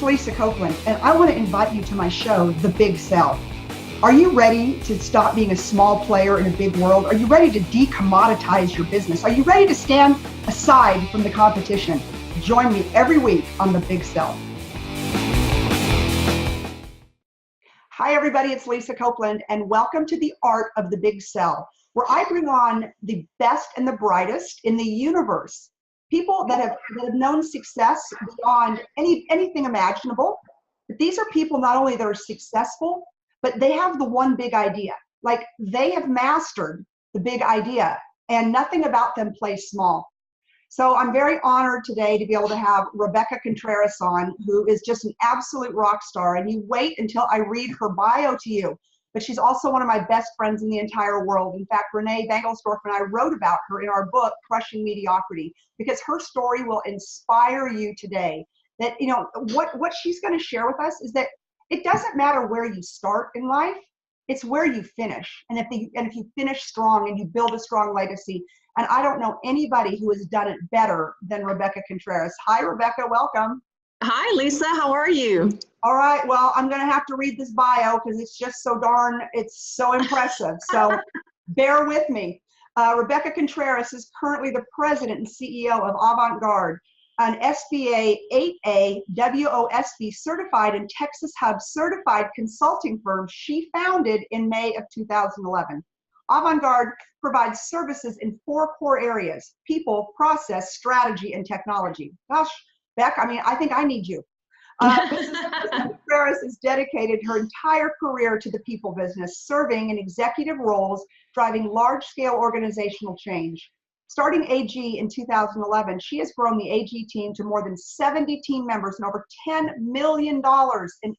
Lisa Copeland, and I want to invite you to my show, The Big Sell. Are you ready to stop being a small player in a big world? Are you ready to decommoditize your business? Are you ready to stand aside from the competition? Join me every week on The Big Sell. Hi, everybody. It's Lisa Copeland, and welcome to the Art of the Big Sell, where I bring on the best and the brightest in the universe. People that have known success beyond anything imaginable. But these are people not only that are successful, but they have the one big idea. Like, they have mastered the big idea, and nothing about them plays small. So I'm very honored today to be able to have Rebecca Contreras on, who is just an absolute rock star. And you wait until I read her bio to you. But she's also one of my best friends in the entire world. In fact, Renee Bangelsdorf and I wrote about her in our book, Crushing Mediocrity, because her story will inspire you today. That, you know, what she's going to share with us is that it doesn't matter where you start in life, it's where you finish. And if you finish strong and you build a strong legacy, and I don't know anybody who has done it better than Rebecca Contreras. Hi, Rebecca, welcome. Hi, Lisa, how are you? All right, well, I'm gonna have to read this bio because it's just it's so impressive. So bear with me. Rebecca Contreras is currently the president and CEO of AvantGarde, an SBA 8A WOSB certified and Texas Hub certified consulting firm she founded in May of 2011. AvantGarde provides services in 4 core areas: people, process, strategy, and technology. Gosh, Beck, I think I need you. Contreras has dedicated her entire career to the people business, serving in executive roles, driving large-scale organizational change. Starting AG in 2011, she has grown the AG team to more than 70 team members and over $10 million in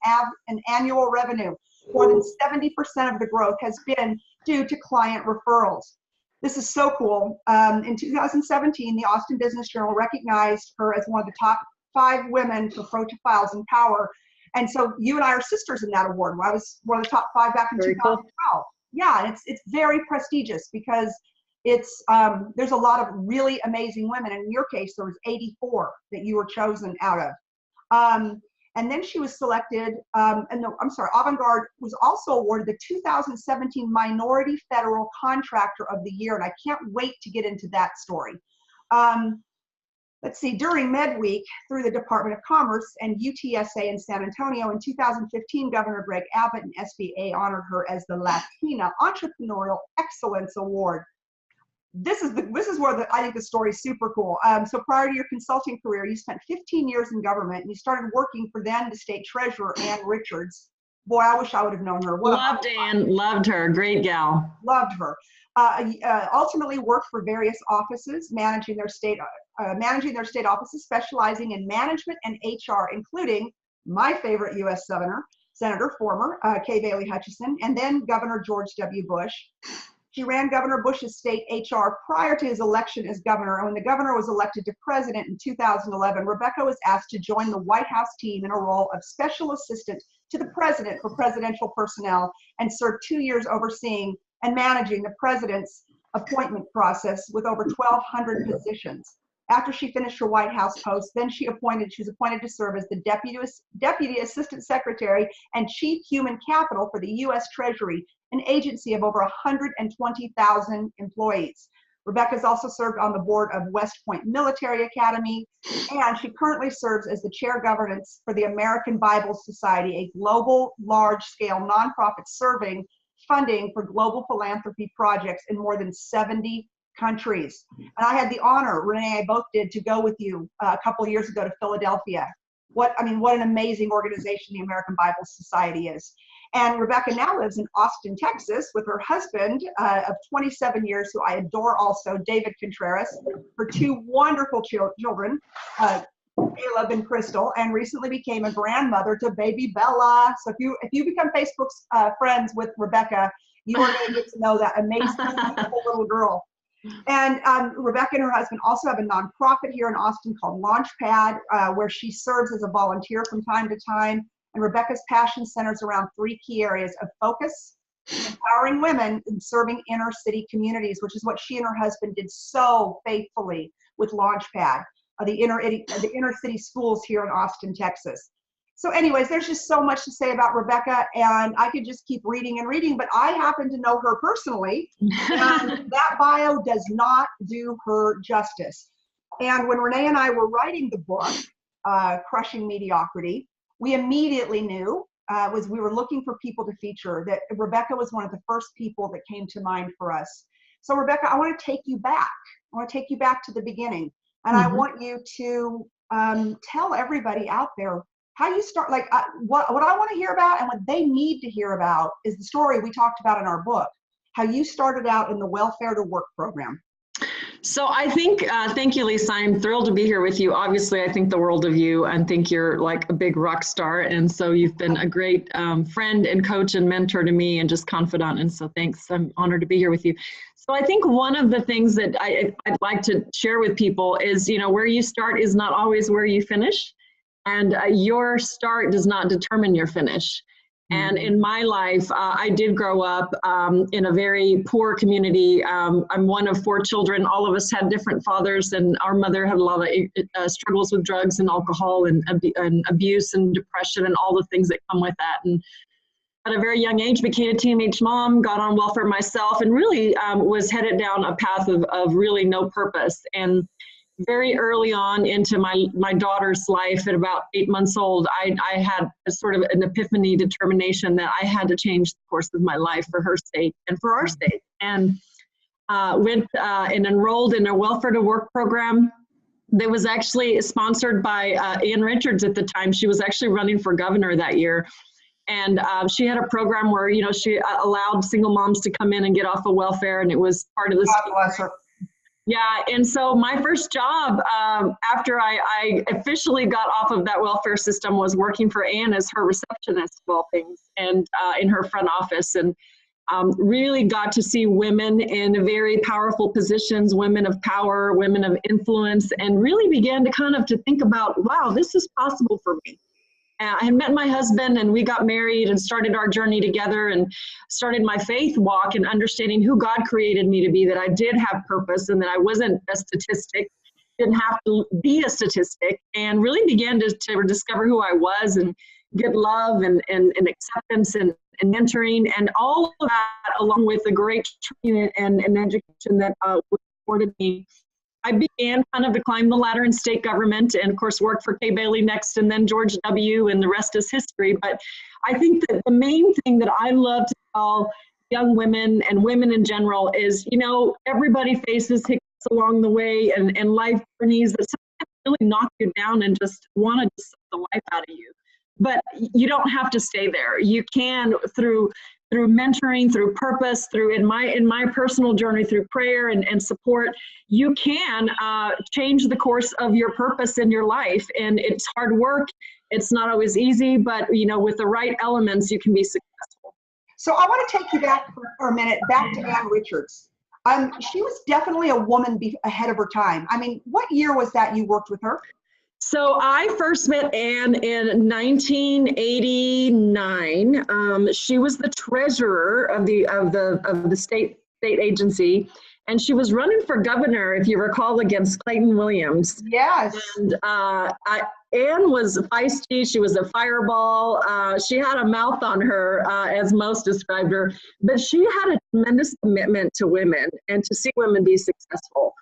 annual revenue. More than 70% of the growth has been due to client referrals. This is so cool. In 2017, the Austin Business Journal recognized her as one of the top 5 women for profiles in power. And so you and I are sisters in that award. I was one of the top 5 back in 2012. Cool. Yeah, and it's very prestigious because there's a lot of really amazing women. And in your case, there was 84 that you were chosen out of. And then she was selected, AvantGarde was also awarded the 2017 Minority Federal Contractor of the Year, and I can't wait to get into that story. Let's see, during MedWeek, through the Department of Commerce and UTSA in San Antonio in 2015, Governor Greg Abbott and SBA honored her as the Latina Entrepreneurial Excellence Award. This is where I think the story is super cool. So prior to your consulting career, you spent 15 years in government, and you started working for then the state treasurer, Ann Richards. Boy, I wish I would have known her. Loved Ann, loved her, great gal. Loved her. Ultimately worked for various offices, managing their state offices, specializing in management and HR, including my favorite U.S. Senator, former Kay Bailey Hutchison, and then Governor George W. Bush. She ran Governor Bush's state HR prior to his election as governor. And when the governor was elected to president in 2011, Rebecca was asked to join the White House team in a role of special assistant to the president for presidential personnel, and served 2 years overseeing and managing the president's appointment process with over 1,200 positions. After she finished her White House post, then she was appointed to serve as the Deputy Assistant Secretary and Chief Human Capital for the U.S. Treasury, an agency of over 120,000 employees. Rebecca's also served on the board of West Point Military Academy, and she currently serves as the chair governance for the American Bible Society, a global, large-scale nonprofit serving funding for global philanthropy projects in more than 70 countries. And I had the honor, Renee and I both did, to go with you a couple of years ago to Philadelphia. What an amazing organization the American Bible Society is. And Rebecca now lives in Austin, Texas, with her husband of 27 years, who I adore also, David Contreras, her 2 wonderful children, Caleb and Crystal, and recently became a grandmother to baby Bella. So if you become Facebook's friends with Rebecca, you are going to get to know that amazing little girl. And Rebecca and her husband also have a nonprofit here in Austin called Launchpad, where she serves as a volunteer from time to time. And Rebecca's passion centers around 3 key areas of focus: empowering women and serving inner city communities, which is what she and her husband did so faithfully with Launchpad, the inner city schools here in Austin, Texas. So anyways, there's just so much to say about Rebecca, and I could just keep reading and reading, but I happen to know her personally, and that bio does not do her justice. And when Renee and I were writing the book, Crushing Mediocrity, we immediately knew, we were looking for people to feature, that Rebecca was one of the first people that came to mind for us. So Rebecca, I want to take you back. I want to take you back to the beginning. And I want you to tell everybody out there how you start, like what I want to hear about and what they need to hear about is the story we talked about in our book, how you started out in the Welfare to Work program. So I think, thank you, Lisa. I'm thrilled to be here with you. Obviously, I think the world of you and think you're like a big rock star. And so you've been a great friend and coach and mentor to me and just confidant. And so thanks. I'm honored to be here with you. So I think one of the things that I'd like to share with people is, you know, where you start is not always where you finish. And your start does not determine your finish. And in my life, I did grow up in a very poor community. I'm one of 4 children. All of us had different fathers, and our mother had a lot of struggles with drugs and alcohol and abuse and depression and all the things that come with that. And at a very young age, became a teenage mom, got on welfare myself, and really was headed down a path of really no purpose. And very early on into my daughter's life, at about 8 months old, I had a sort of an epiphany determination that I had to change the course of my life for her sake and for our sake. And went and enrolled in a Welfare to Work program that was actually sponsored by Ann Richards at the time. She was actually running for governor that year. And she had a program where, you know, she allowed single moms to come in and get off of welfare, and it was part of the Yeah, and so my first job after I officially got off of that welfare system was working for Ann as her receptionist of all things, and in her front office, and really got to see women in very powerful positions, women of power, women of influence, and really began to kind of to think about, wow, this is possible for me. I had met my husband, and we got married and started our journey together and started my faith walk and understanding who God created me to be, that I did have purpose and that I wasn't a statistic, didn't have to be a statistic, and really began to discover who I was and get love and acceptance and mentoring and all of that, along with the great training and education that supported me. I began kind of to climb the ladder in state government, and of course worked for Kay Bailey next, and then George W., and the rest is history. But I think that the main thing that I love to tell young women and women in general is, you know, everybody faces hiccups along the way and life journeys that sometimes really knock you down and just want to suck the life out of you. But you don't have to stay there. You can, through mentoring, through purpose, through in my personal journey, through prayer and support, you can change the course of your purpose in your life. And it's hard work. It's not always easy, but you know, with the right elements, you can be successful. So I want to take you back for a minute, back to Ann Richards. She was definitely a woman ahead of her time. I mean, what year was that you worked with her? So I first met Ann in 1989. She was the treasurer of the state agency, and she was running for governor, if you recall, against Clayton Williams. Yes. And Ann was feisty. She was a fireball. She had a mouth on her, as most described her, but she had a tremendous commitment to women and to see women be successful.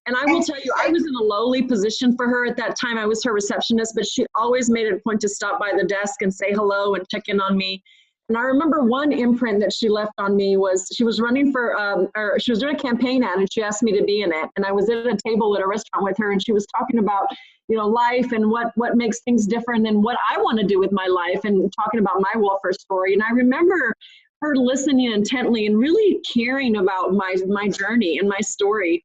And I will tell you, I was in a lowly position for her at that time. I was her receptionist, but she always made it a point to stop by the desk and say hello and check in on me. And I remember one imprint that she left on me was she was running for, or she was doing a campaign ad, and she asked me to be in it. And I was at a table at a restaurant with her, and she was talking about, you know, life and what makes things different and what I want to do with my life, and talking about my welfare story. And I remember her listening intently and really caring about my journey and my story.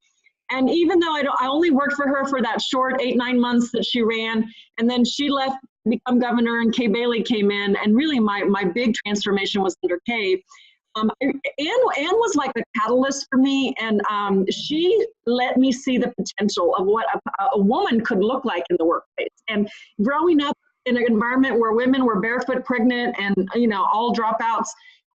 And even though I only worked for her for that short 8-9 months that she ran, and then she left to become governor, and Kay Bailey came in, and really my big transformation was under Kay. Ann was like a catalyst for me, and she let me see the potential of what a woman could look like in the workplace. And growing up in an environment where women were barefoot, pregnant, and you know, all dropouts,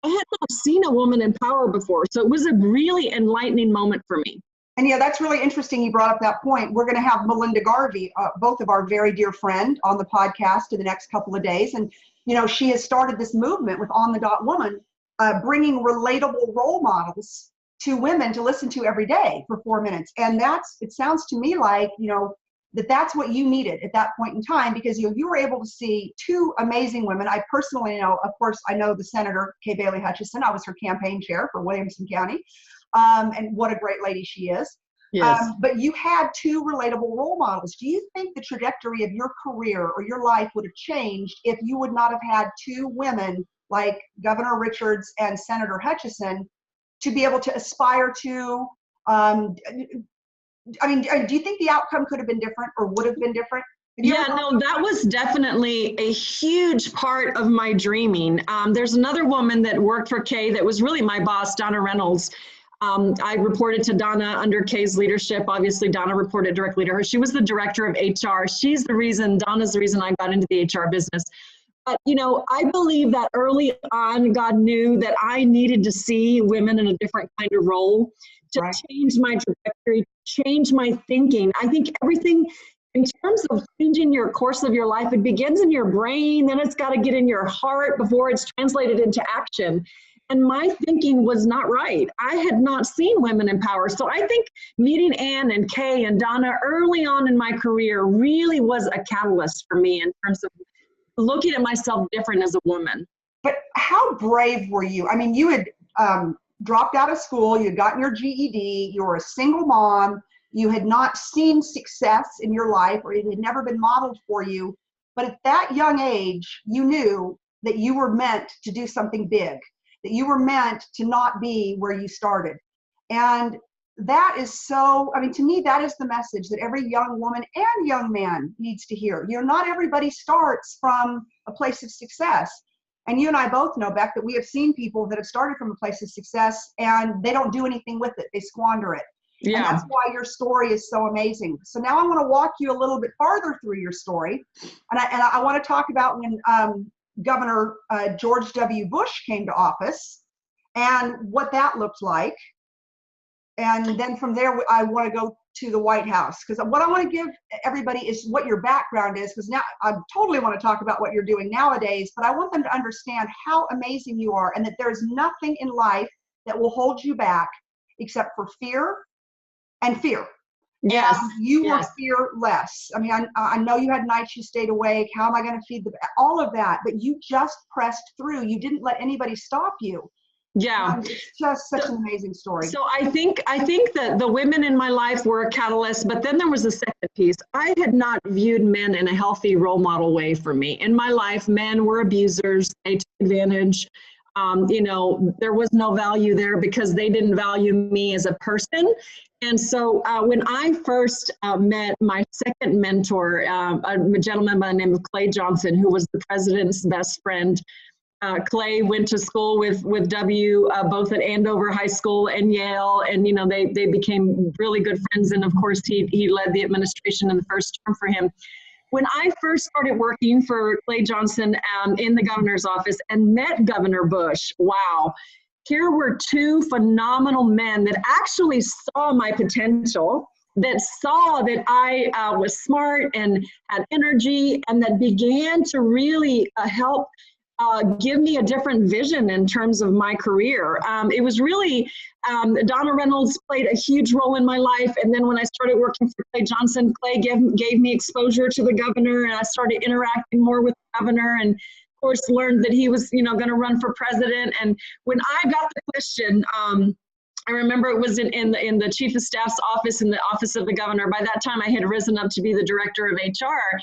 I had not seen a woman in power before. So it was a really enlightening moment for me. And yeah, that's really interesting. You brought up that point. We're going to have Melinda Garvey, both of our very dear friend, on the podcast in the next couple of days. And, you know, she has started this movement with On the Dot Woman, bringing relatable role models to women to listen to every day for 4 minutes. And it sounds to me like, you know, that's what you needed at that point in time, because you were able to see two amazing women. I personally know, of course, I know the Senator Kay Bailey Hutchison. I was her campaign chair for Williamson County. And what a great lady she is. Yes. But you had two relatable role models. Do you think the trajectory of your career or your life would have changed if you would not have had two women like Governor Richards and Senator Hutchison to be able to aspire to? I mean, do you think the outcome could have been different or would have been different? Yeah, no, that was definitely a huge part of my dreaming. There's another woman that worked for Kay that was really my boss, Donna Reynolds. I reported to Donna under Kay's leadership. Obviously, Donna reported directly to her. She was the director of HR. Donna's the reason I got into the HR business. But, you know, I believe that early on, God knew that I needed to see women in a different kind of role to change my trajectory, change my thinking. I think everything in terms of changing your course of your life, it begins in your brain, then it's got to get in your heart before it's translated into action. And my thinking was not right. I had not seen women in power. So I think meeting Ann and Kay and Donna early on in my career really was a catalyst for me in terms of looking at myself different as a woman. But how brave were you? I mean, you had dropped out of school, you had gotten your GED, you were a single mom, you had not seen success in your life, or it had never been modeled for you. But at that young age, you knew that you were meant to do something big, that you were meant to not be where you started. And that is so, I mean, to me, that is the message that every young woman and young man needs to hear. You know, not everybody starts from a place of success. And you and I both know, Beck, that we have seen people that have started from a place of success and they don't do anything with it. They squander it. Yeah. And that's why your story is so amazing. So now I want to walk you a little bit farther through your story. And I want to talk about when Governor George W. Bush came to office and what that looked like. And then from there, I want to go to the White House, because what I want to give everybody is what your background is, because now I totally want to talk about what you're doing nowadays, but I want them to understand how amazing you are and that there's nothing in life that will hold you back except for fear and fear. Yes. You were fearless. I mean, I know you had nights you stayed awake. How am I going to feed all of that? But you just pressed through. You didn't let anybody stop you. Yeah. It's just such an amazing story. So I think that the women in my life were a catalyst, but then there was a second piece. I had not viewed men in a healthy role model way for me. In my life, men were abusers. They took advantage. You know, there was no value there because they didn't value me as a person. And so when I first met my second mentor, a gentleman by the name of Clay Johnson, who was the president's best friend, Clay went to school with W, both at Andover High School and Yale, and you know they became really good friends. And of course, he led the administration in the first term for him. When I first started working for Clay Johnson in the governor's office and met Governor Bush, wow, here were two phenomenal men that actually saw my potential, that saw that I was smart and had energy, and that began to really help give me a different vision in terms of my career. It was really, Donna Reynolds played a huge role in my life. And then when I started working for Clay Johnson, Clay gave me exposure to the governor, and I started interacting more with the governor, and of course learned that he was, you know, going to run for president. And when I got the question, I remember it was in the chief of staff's office, in the office of the governor. By that time, I had risen up to be the director of HR.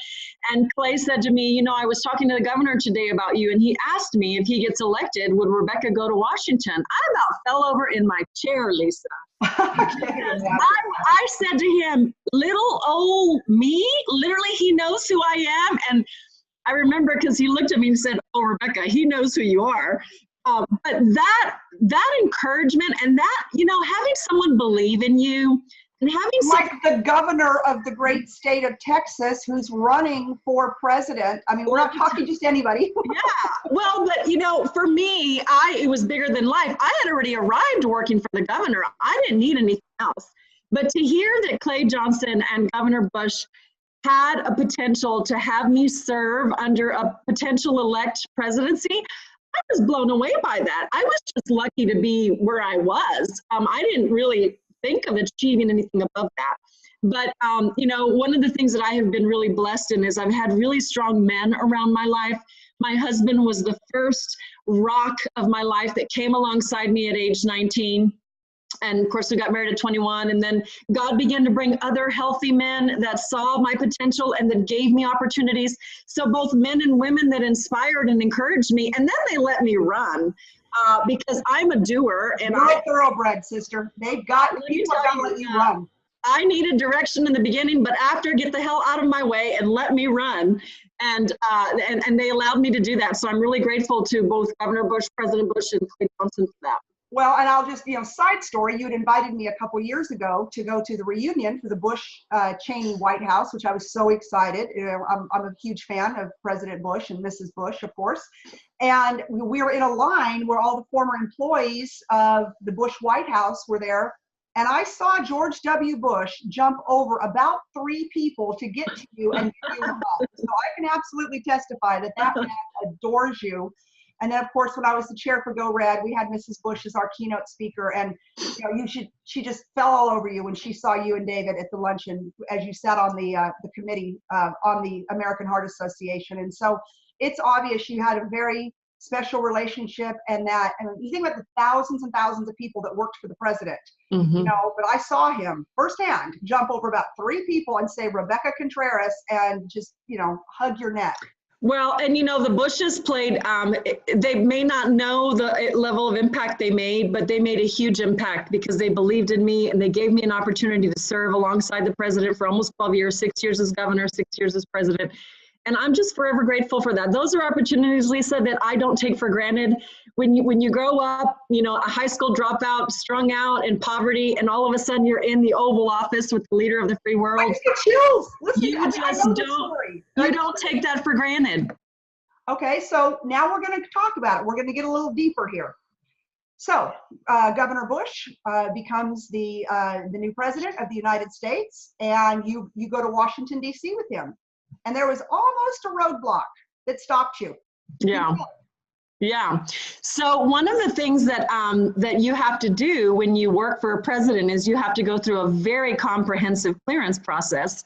And Clay said to me, you know, I was talking to the governor today about you, and he asked me if he gets elected, would Rebecca go to Washington? I about fell over in my chair, Lisa. I said to him, little old me? Literally, he knows who I am. And I remember because he looked at me and said, oh, Rebecca, he knows who you are. But that encouragement and that, you know, having someone believe in you and having like the governor of the great state of Texas who's running for president. I mean, we're not talking just anybody. Yeah. Well, but you know, for me, it was bigger than life. I had already arrived working for the governor. I didn't need anything else. But to hear that Clay Johnson and Governor Bush had a potential to have me serve under a potential elect presidency, I was blown away by that. I was just lucky to be where I was. I didn't really think of achieving anything above that. But, you know, one of the things that I have been really blessed in is I've had really strong men around my life. My husband was the first rock of my life that came alongside me at age 19. And of course, we got married at 21, and then God began to bring other healthy men that saw my potential and that gave me opportunities. So both men and women that inspired and encouraged me, and then they let me run because I'm a doer. And You're a thoroughbred, sister. They've got people that let you run. I needed direction in the beginning, but after, get the hell out of my way and let me run. And they allowed me to do that. So I'm really grateful to both Governor Bush, President Bush, and Clay Johnson for that. Well, and I'll just, side story, you had invited me a couple years ago to go to the reunion for the Bush-Cheney White House, which I was so excited. I'm a huge fan of President Bush and Mrs. Bush, of course. And we were in a line where all the former employees of the Bush White House were there. And I saw George W. Bush jump over about 3 people to get to you and give you a hug. So I can absolutely testify that that man adores you. And then, of course, when I was the chair for Go Red, we had Mrs. Bush as our keynote speaker, and she just fell all over you when she saw you and David at the luncheon as you sat on the committee on the American Heart Association. And so it's obvious you had a very special relationship, and that, and you think about the thousands and thousands of people that worked for the president, but I saw him firsthand jump over about 3 people and say Rebecca Contreras and just, hug your neck. Well, and the Bushes played, they may not know the level of impact they made, but they made a huge impact because they believed in me and they gave me an opportunity to serve alongside the president for almost 12 years, 6 years as governor, 6 years as president. And I'm just forever grateful for that. Those are opportunities, Lisa, that I don't take for granted. When you grow up, a high school dropout, strung out in poverty, and all of a sudden you're in the Oval Office with the leader of the free world. I just get chills. Listen, you don't take that for granted. Okay, so now we're going to talk about it. We're going to get a little deeper here. So Governor Bush becomes the new president of the United States, and you go to Washington, D.C. with him. And there was almost a roadblock that stopped you. Yeah. Yeah. So one of the things that that you have to do when you work for a president is you have to go through a very comprehensive clearance process.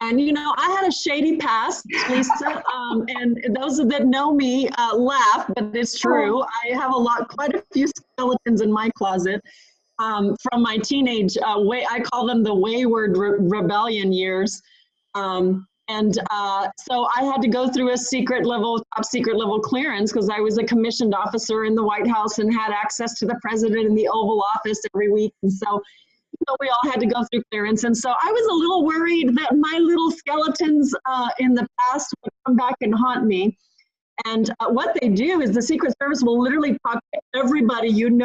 And, I had a shady past, Lisa, and those that know me laugh, but it's true. I have quite a few skeletons in my closet from my teenage I call them the wayward rebellion years. So I had to go through a top secret level clearance because I was a commissioned officer in the White House and had access to the president in the Oval Office every week. And so, we all had to go through clearance. And so I was a little worried that my little skeletons in the past would come back and haunt me. And what they do is the Secret Service will literally talk to everybody and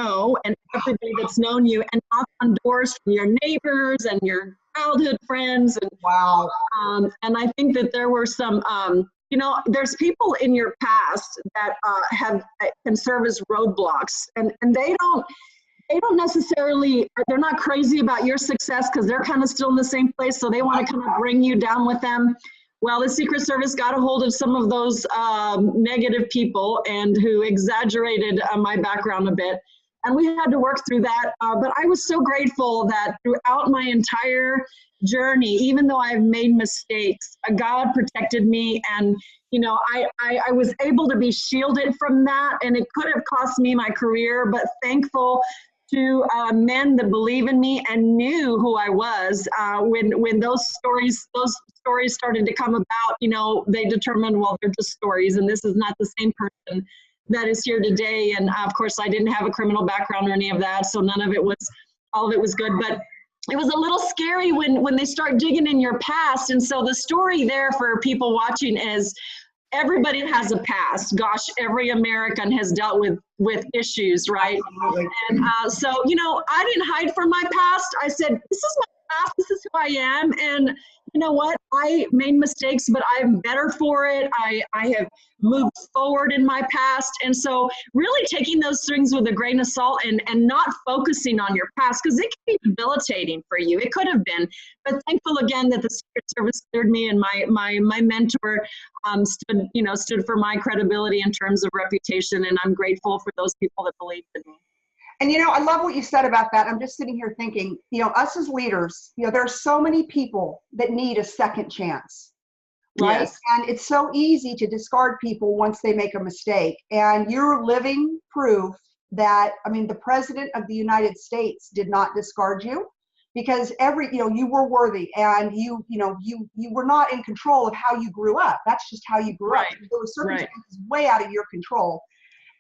everybody that's known you and knock on doors from your neighbors and your childhood friends. And wow. And I think that there were some, there's people in your past that can serve as roadblocks, and they don't necessarily, they're not crazy about your success because they're kind of still in the same place, so they want to kind of bring you down with them. Well, the Secret Service got a hold of some of those negative people and who exaggerated my background a bit. And we had to work through that. But I was so grateful that throughout my entire journey, even though I've made mistakes, God protected me. And, I was able to be shielded from that. And it could have cost me my career, but thankful to men that believe in me and knew who I was. When those stories started to come about, they determined, well, they're just stories, and this is not the same person that is here today. And of course, I didn't have a criminal background or any of that, so all of it was good. But it was a little scary when they start digging in your past. And so the story there for people watching is everybody has a past. Gosh, every American has dealt with issues, right? Absolutely. And so, I didn't hide from my past. I said, this is my past. This is who I am. And, you know what, I made mistakes, but I'm better for it. I have moved forward in my past. And so really taking those things with a grain of salt and not focusing on your past, because it can be debilitating for you. It could have been, but thankful again that the Secret Service cleared me, and my mentor stood for my credibility in terms of reputation. And I'm grateful for those people that believed in me. And, I love what you said about that. I'm just sitting here thinking, us as leaders, there are so many people that need a second chance, right? Yes. And it's so easy to discard people once they make a mistake. And you're living proof that, the President of the United States did not discard you, because you were worthy, and you were not in control of how you grew up. That's just how you grew up. There were circumstances way out of your control.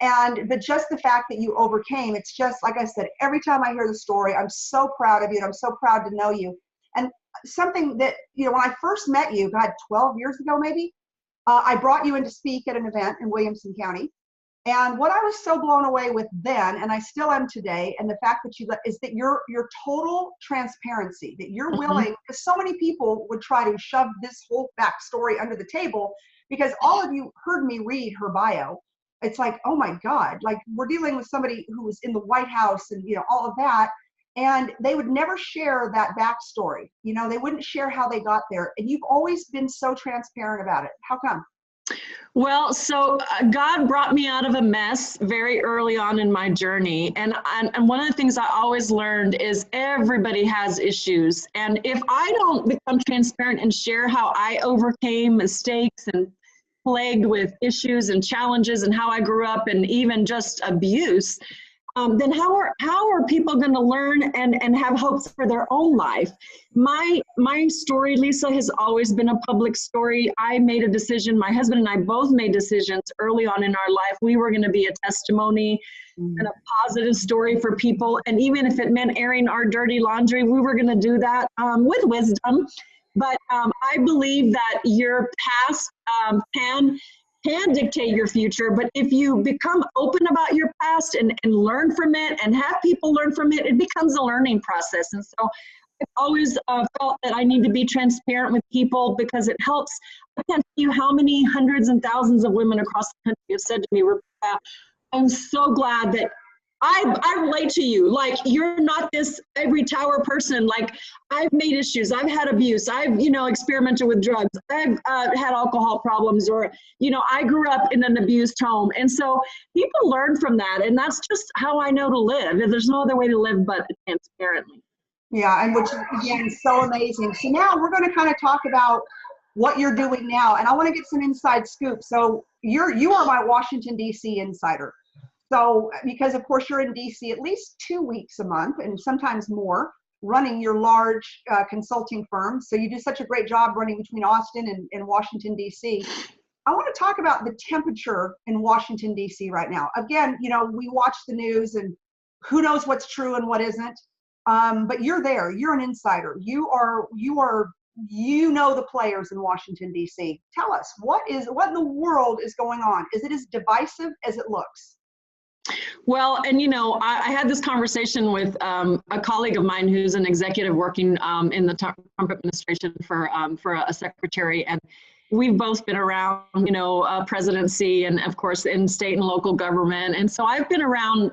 But just the fact that you overcame, it's just, like I said, every time I hear the story, I'm so proud of you, and I'm so proud to know you. And something that, when I first met you, God, 12 years ago maybe, I brought you in to speak at an event in Williamson County. And what I was so blown away with then, and I still am today, and the fact that is that your total transparency, that you're willing, because so many people would try to shove this whole backstory under the table, because all of you heard me read her bio. It's like, oh my God, like we're dealing with somebody who was in the White House and, all of that. And they would never share that backstory. They wouldn't share how they got there. And you've always been so transparent about it. How come? Well, so God brought me out of a mess very early on in my journey. And one of the things I always learned is everybody has issues. And if I don't become transparent and share how I overcame mistakes and plagued with issues and challenges and how I grew up and even just abuse, then how are people going to learn and have hopes for their own life? My story, Lisa, has always been a public story. I made a decision. My husband and I both made decisions early on in our life. We were going to be a testimony and a positive story for people. And even if it meant airing our dirty laundry, we were going to do that with wisdom. But I believe that your past can dictate your future. But if you become open about your past and learn from it and have people learn from it, it becomes a learning process. And so I've always felt that I need to be transparent with people because it helps. I can't tell you how many hundreds and thousands of women across the country have said to me, Rebecca, I'm so glad that I relate to you. Like, you're not this ivory tower person. Like, I've made issues. I've had abuse. I've, experimented with drugs. I've had alcohol problems, or, I grew up in an abused home. And so people learn from that. And that's just how I know to live. There's no other way to live but transparently. Yeah. And which, again, is so amazing. So now we're going to kind of talk about what you're doing now. And I want to get some inside scoop. So you are my Washington, D.C. insider. So, because of course you're in DC at least 2 weeks a month and sometimes more, running your large consulting firm. So you do such a great job running between Austin and Washington, DC. I want to talk about the temperature in Washington, DC right now. Again, we watch the news and who knows what's true and what isn't. But you're there, you're an insider. You know the players in Washington, DC. Tell us, what in the world is going on? Is it as divisive as it looks? Well, and I had this conversation with a colleague of mine who's an executive working in the Trump administration for a secretary, and we've both been around, presidency and of course in state and local government, and so I've been around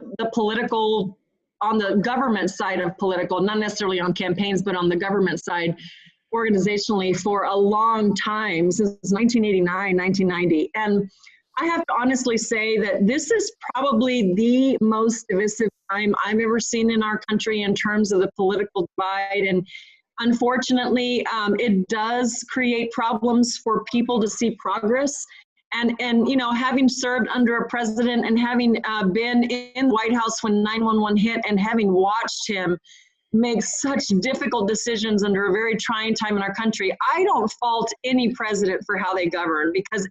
on the government side of political, not necessarily on campaigns, but on the government side, organizationally for a long time, since 1989, 1990, and I have to honestly say that this is probably the most divisive time I've ever seen in our country in terms of the political divide. And unfortunately, it does create problems for people to see progress. And having served under a president and having been in the White House when 9/11 hit and having watched him make such difficult decisions under a very trying time in our country, I don't fault any president for how they govern, because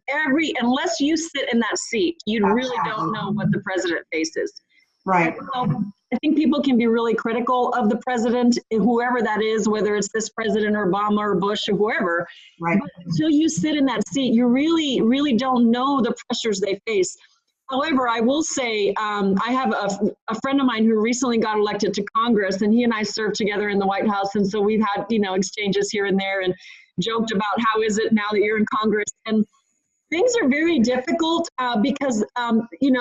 unless you sit in that seat, you really don't know what the president faces. Right. So I think people can be really critical of the president, whoever that is, whether it's this president or Obama or Bush or whoever. Right. But until you sit in that seat, you really, really don't know the pressures they face. However, I will say I have a friend of mine who recently got elected to Congress, and he and I served together in the White House, and so we've had exchanges here and there. And joked about how is it now that you're in Congress. And things are very difficult because,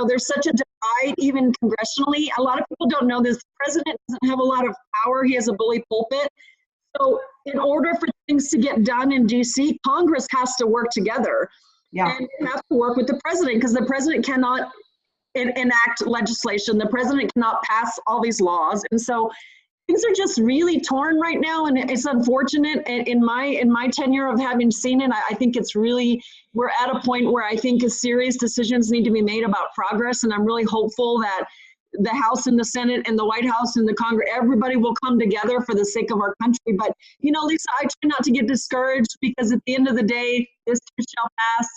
there's such a divide even congressionally. A lot of people don't know this. The president doesn't have a lot of power. He has a bully pulpit. So in order for things to get done in DC, Congress has to work together. Yeah. And they have to work with the president because the president cannot enact legislation. The president cannot pass all these laws. And so things are just really torn right now, and it's unfortunate. And in my tenure of having seen it, I think it's really, we're at a point where I think serious decisions need to be made about progress, and I'm really hopeful that the House and the Senate and the White House and the Congress, everybody will come together for the sake of our country. But, Lisa, I try not to get discouraged because at the end of the day, this too shall pass.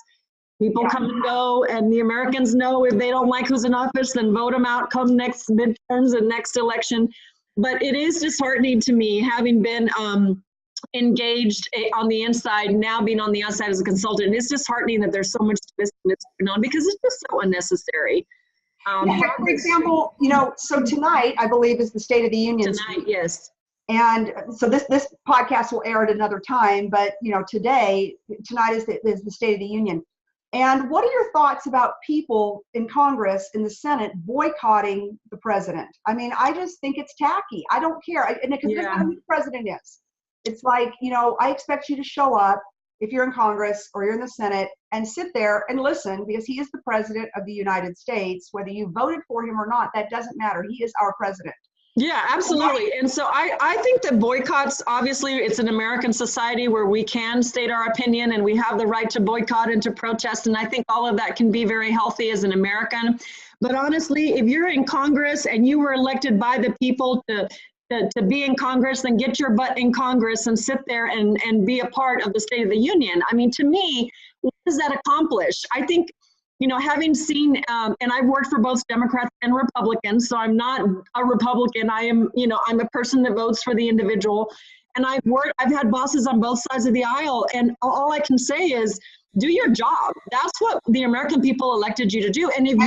People come and go, and the Americans know if they don't like who's in office, then vote them out come next midterms and next election. But it is disheartening to me, having been engaged on the inside, now being on the outside as a consultant. It's disheartening that there's so much divisiveness going on because it's just so unnecessary. For example, so tonight, I believe, is the State of the Union. Tonight, yes. And so this podcast will air at another time, but tonight is the State of the Union. And what are your thoughts about people in Congress, in the Senate, boycotting the president? I mean, I just think it's tacky. I don't care. And it doesn't matter who the president is. It's like, I expect you to show up if you're in Congress or you're in the Senate and sit there and listen, because he is the president of the United States. Whether you voted for him or not, that doesn't matter. He is our president. Yeah, absolutely. And so I think that boycotts, obviously, it's an American society where we can state our opinion and we have the right to boycott and to protest. And I think all of that can be very healthy as an American. But honestly, if you're in Congress and you were elected by the people to be in Congress, then get your butt in Congress and sit there and be a part of the State of the Union. I mean, to me, what does that accomplish? I think, having seen, and I've worked for both Democrats and Republicans, so I'm not a Republican. I am, I'm a person that votes for the individual. And I've had bosses on both sides of the aisle. And all I can say is, do your job. That's what the American people elected you to do. And if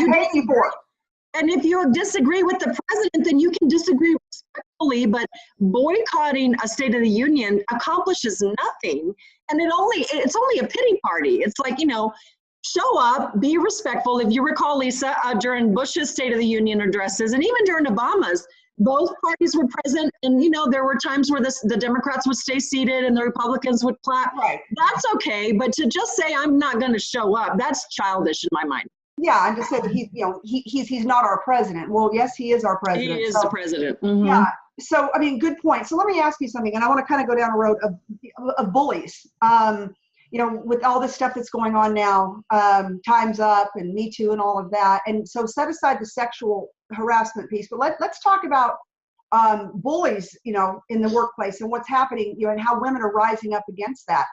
if you disagree with the president, then you can disagree respectfully, but boycotting a State of the Union accomplishes nothing. And it's only a pity party. It's like, show up, be respectful. If you recall, Lisa, during Bush's State of the Union addresses, and even during Obama's, both parties were present. And, there were times where the Democrats would stay seated and the Republicans would clap. Right. That's okay. But to just say, I'm not going to show up, that's childish in my mind. Yeah, and to say that he's not our president. Well, yes, he is our president. He is the president. Mm-hmm. Yeah. So, I mean, good point. So let me ask you something, and I want to kind of go down a road of bullies. With all this stuff that's going on now, Time's Up and Me Too and all of that. And so set aside the sexual harassment piece, but let's talk about bullies, in the workplace and what's happening, and how women are rising up against that.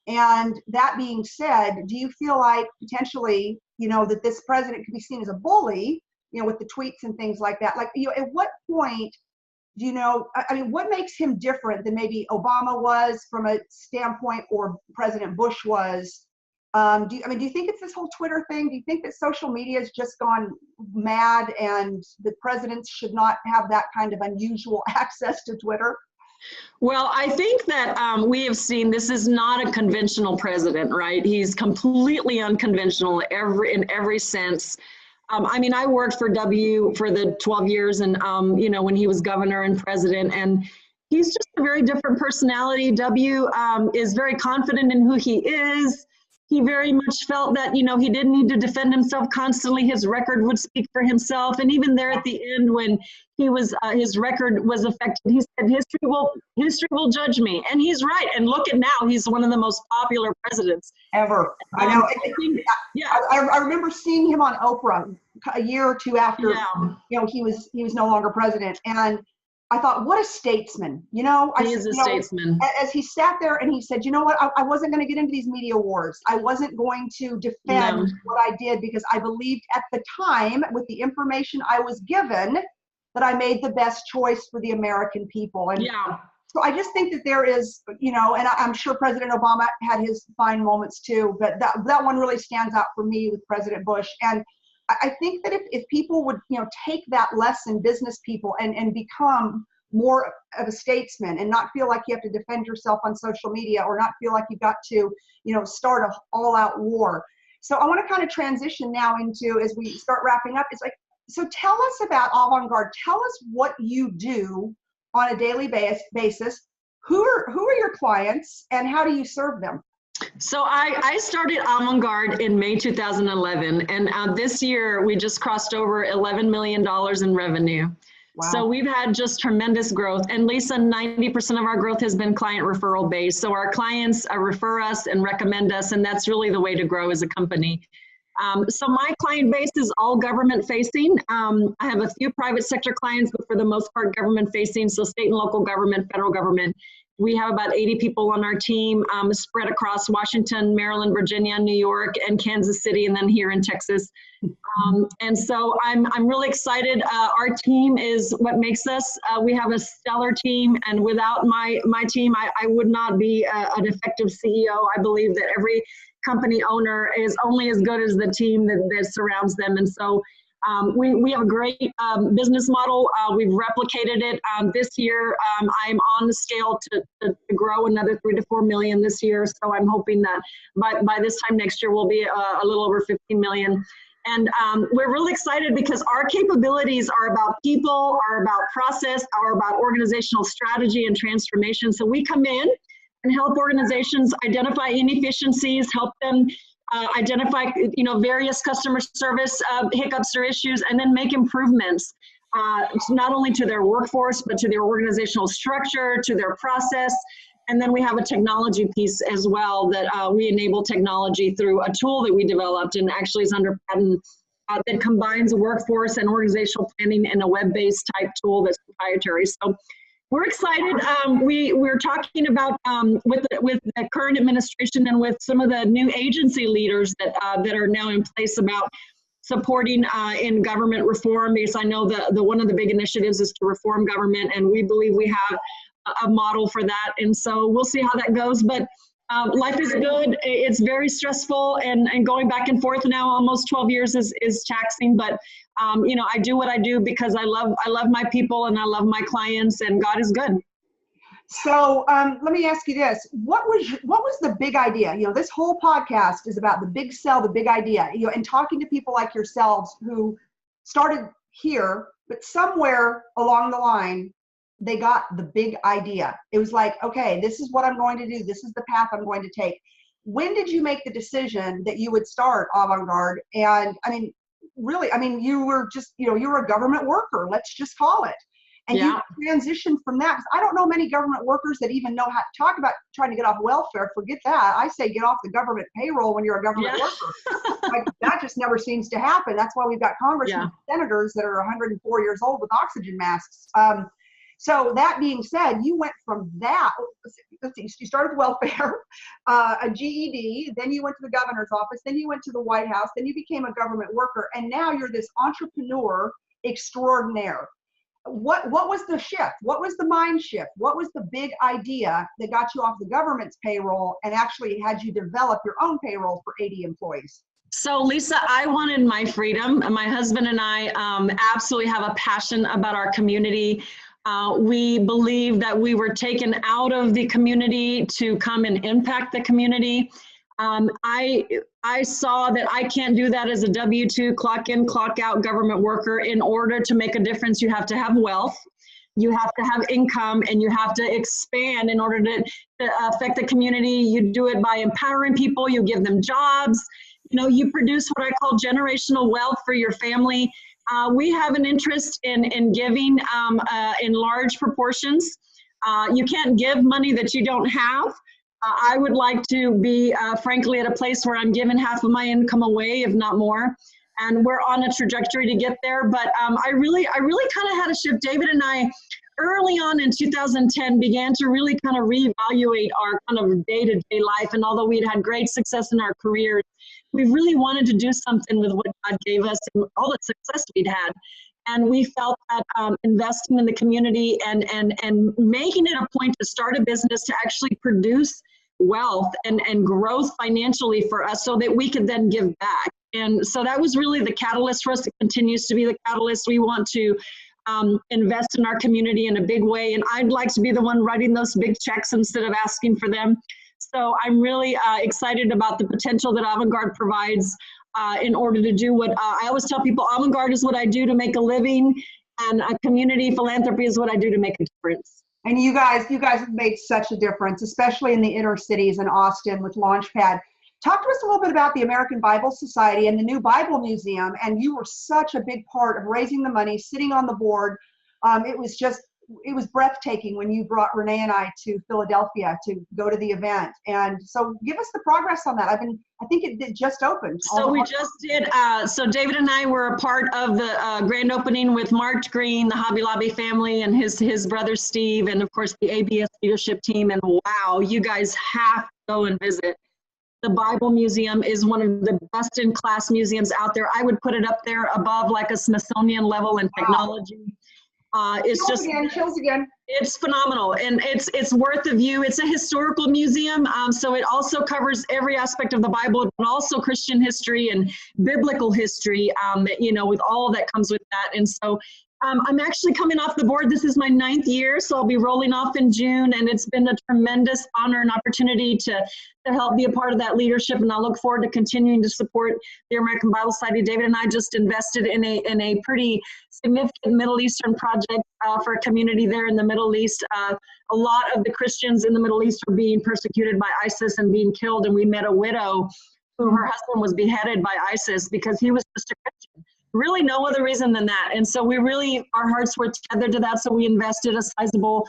And that being said, do you feel like potentially, that this president could be seen as a bully, with the tweets and things like that? Like, at what point what makes him different than maybe Obama was from a standpoint, or President Bush was? Do you think it's this whole Twitter thing? Do you think that social media has just gone mad and the presidents should not have that kind of unusual access to Twitter? Well, I think that we have seen this is not a conventional president, right? He's completely unconventional in every sense. I worked for W for the 12 years and, when he was governor and president, and he's just a very different personality. W is very confident in who he is. He very much felt that, he didn't need to defend himself constantly. His record would speak for himself. And even there at the end, when he was, his record was affected, he said, history will judge me. And he's right. And look at now, he's one of the most popular presidents ever. I know. I remember seeing him on Oprah a year or two after, he was no longer president. And I thought, what a statesman, He is a statesman. As he sat there and he said, you know what, I wasn't going to get into these media wars. I wasn't going to defend what I did because I believed at the time, with the information I was given, that I made the best choice for the American people. And so I just think that there is, and I'm sure President Obama had his fine moments too, but that one really stands out for me with President Bush. And I think that if people would, take that lesson, business people, and become more of a statesman and not feel like you have to defend yourself on social media or not feel like you've got to, start a all-out war. So I want to kind of transition now into, as we start wrapping up, it's like, so tell us about AvantGarde. Tell us what you do on a daily basis. Who are your clients and how do you serve them? So I started AvantGarde in May 2011, and this year we just crossed over $11 million in revenue. Wow. So we've had just tremendous growth. And Lisa, 90% of our growth has been client referral based. So our clients refer us and recommend us, and that's really the way to grow as a company. So my client base is all government facing. I have a few private sector clients, but for the most part, government facing. So state and local government, federal government. We have about 80 people on our team, spread across Washington, Maryland, Virginia, New York, and Kansas City, and then here in Texas. And so I'm really excited. Our team is what makes us. We have a stellar team, and without my team, I would not be an effective CEO. I believe that every company owner is only as good as the team that surrounds them. And so we have a great business model. We've replicated it this year. I'm on the scale to grow another 3 to 4 million this year. So I'm hoping that by this time next year, we'll be a little over 15 million. And we're really excited because our capabilities are about people, are about process, are about organizational strategy and transformation. So we come in and help organizations identify inefficiencies, help them identify, various customer service hiccups or issues, and then make improvements, not only to their workforce, but to their organizational structure, to their process. And then we have a technology piece as well that we enable technology through a tool that we developed and actually is under patent that combines workforce and organizational planning in a web-based type tool that's proprietary. So we're excited. We're talking about with the current administration and with some of the new agency leaders that are now in place about supporting in government reform, because I know the one of the big initiatives is to reform government, and we believe we have a model for that. And so we'll see how that goes. But life is good. It's very stressful, and going back and forth now almost 12 years is taxing. But I do what I do because I love my people and I love my clients, and God is good. So let me ask you this: what was the big idea? This whole podcast is about the big sell, the big idea. And talking to people like yourselves who started here, but somewhere along the line, they got the big idea. It was like, okay, this is what I'm going to do. This is the path I'm going to take. When did you make the decision that you would start AvantGarde? And you were just, you were a government worker, let's just call it. And you transitioned from that. Because I don't know many government workers that even know how to talk about trying to get off welfare. Forget that. I say get off the government payroll when you're a government worker. Like, that just never seems to happen. That's why we've got congressmen and senators that are 104 years old with oxygen masks. So that being said, you went from that, let's see, you started with welfare, a GED, then you went to the governor's office, then you went to the White House, then you became a government worker, and now you're this entrepreneur extraordinaire. What was the shift? What was the mind shift? What was the big idea that got you off the government's payroll and actually had you develop your own payroll for 80 employees? So Lisa, I wanted my freedom. My husband and I absolutely have a passion about our community. We believe that we were taken out of the community to come and impact the community. I saw that I can't do that as a W-2 clock in, clock out government worker. In order to make a difference, you have to have wealth, you have to have income, and you have to expand in order to affect the community. You do it by empowering people, you give them jobs, you produce what I call generational wealth for your family. We have an interest in giving in large proportions. You can't give money that you don't have. I would like to be, frankly, at a place where I'm giving half of my income away, if not more. And we're on a trajectory to get there. But I really kind of had a shift. David and I, early on in 2010, began to really kind of reevaluate our kind of day-to-day life. And although we'd had great success in our careers, we really wanted to do something with what God gave us and all the success we'd had. And we felt that investing in the community and making it a point to start a business to actually produce wealth and growth financially for us so that we could then give back. And so that was really the catalyst for us. It continues to be the catalyst. We want to invest in our community in a big way. And I'd like to be the one writing those big checks instead of asking for them. So I'm really excited about the potential that AvantGarde provides in order to do what I always tell people, AvantGarde is what I do to make a living, and a community philanthropy is what I do to make a difference. And you guys have made such a difference, especially in the inner cities in Austin with Launchpad. Talk to us a little bit about the American Bible Society and the new Bible Museum. And you were such a big part of raising the money, sitting on the board. It was breathtaking when you brought Renee and I to Philadelphia to go to the event. And so give us the progress on that. I think it just opened. So we just did, so David and I were a part of the grand opening with Mark Green, the Hobby Lobby family, and his brother Steve, and of course the ABS leadership team. And wow, you guys have to go and visit. The Bible Museum is one of the best in class museums out there. I would put it up there above like a Smithsonian level in technology. It's just chills again. It's phenomenal, and it's worth a view. It's a historical museum, so it also covers every aspect of the Bible, but also Christian history and biblical history. With all that comes with that. And so I'm actually coming off the board. This is my 9th year, so I'll be rolling off in June, and it's been a tremendous honor and opportunity to help be a part of that leadership, and I look forward to continuing to support the American Bible Society. David and I just invested in a pretty significant Middle Eastern project for a community there in the Middle East. A lot of the Christians in the Middle East are being persecuted by ISIS and being killed, and we met a widow who her husband was beheaded by ISIS because he was just a Christian. Really no other reason than that. And so our hearts were tethered to that. So we invested a sizable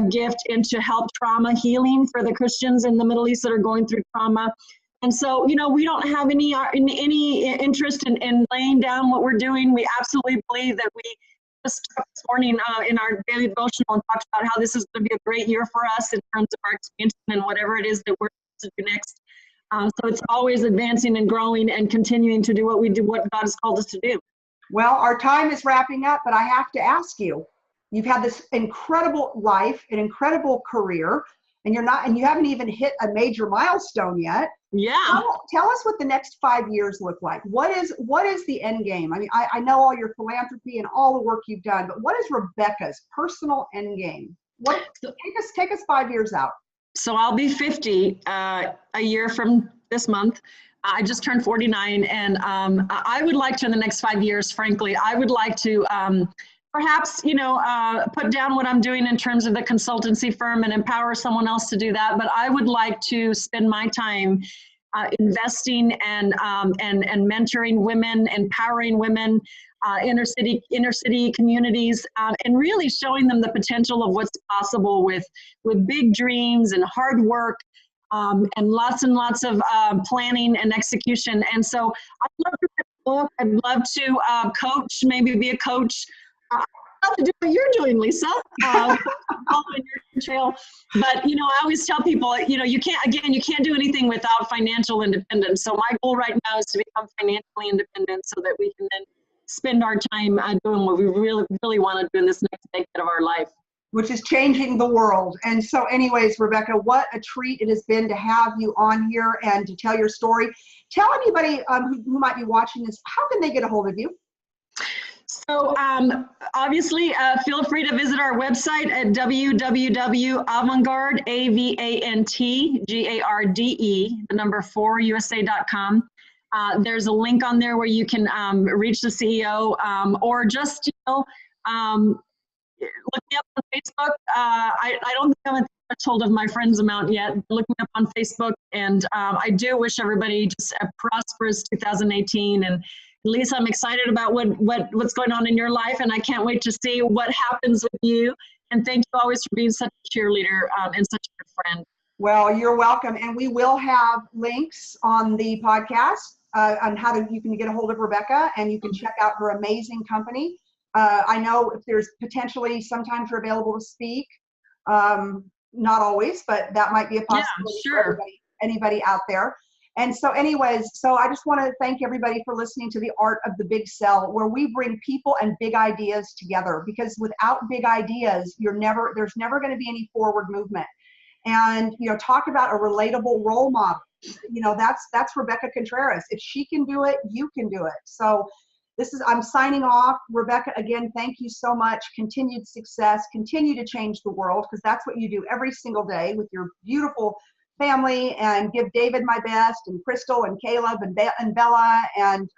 gift into help trauma healing for the Christians in the Middle East that are going through trauma. And so, we don't have any interest in laying down what we're doing. We absolutely believe that we just this morning in our daily devotional and talked about how this is going to be a great year for us in terms of our expansion and whatever it is that we're to do next. So it's always advancing and growing and continuing to do what God has called us to do. Well, our time is wrapping up, but I have to ask you, you've had this incredible life, an incredible career, and you haven't even hit a major milestone yet. Yeah. Tell us what the next 5 years look like. What is the end game? I mean, I know all your philanthropy and all the work you've done, but what is Rebecca's personal end game? Take us 5 years out. So I'll be 50 a year from this month. I just turned 49, and I would like to, in the next 5 years, frankly, I would like to perhaps, put down what I'm doing in terms of the consultancy firm and empower someone else to do that. But I would like to spend my time investing and mentoring women, empowering women, inner city communities, and really showing them the potential of what's possible with big dreams and hard work. And lots of planning and execution. And so I'd love to write a book. I'd love to coach, maybe be a coach. I'd love to do what you're doing, Lisa, following your trail. But, I always tell people, you can't do anything without financial independence. So my goal right now is to become financially independent so that we can then spend our time doing what we really, really want to do in this next decade of our life, which is changing the world. And so anyways, Rebecca, what a treat it has been to have you on here and to tell your story. Tell anybody who might be watching this, how can they get a hold of you? So obviously, feel free to visit our website at www.avantgarde, AvantGarde, 4USA.com. There's a link on there where you can reach the CEO or just, look me up on Facebook. I don't think I'm at the threshold of my friends amount yet. Look me up on Facebook, and I do wish everybody just a prosperous 2018. And Lisa, I'm excited about what's going on in your life, and I can't wait to see what happens with you. And thank you always for being such a cheerleader and such a good friend. Well, you're welcome, and we will have links on the podcast on how you can get a hold of Rebecca, and you can check out her amazing company. I know if there's potentially sometimes you're available to speak, not always, but that might be a possibility for anybody out there. And so anyways, so I just want to thank everybody for listening to The Art of the Big Sell, where we bring people and big ideas together, because without big ideas, there's never going to be any forward movement. And, talk about a relatable role model. That's Rebecca Contreras. If she can do it, you can do it. So I'm signing off. Rebecca, again, thank you so much. Continued success. Continue to change the world, because that's what you do every single day with your beautiful family. And give David my best, and Crystal and Caleb and Bella. And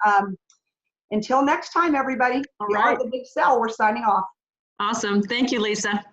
until next time, everybody, All we right. are the Big Cell. We're signing off. Awesome. Thank you, Lisa.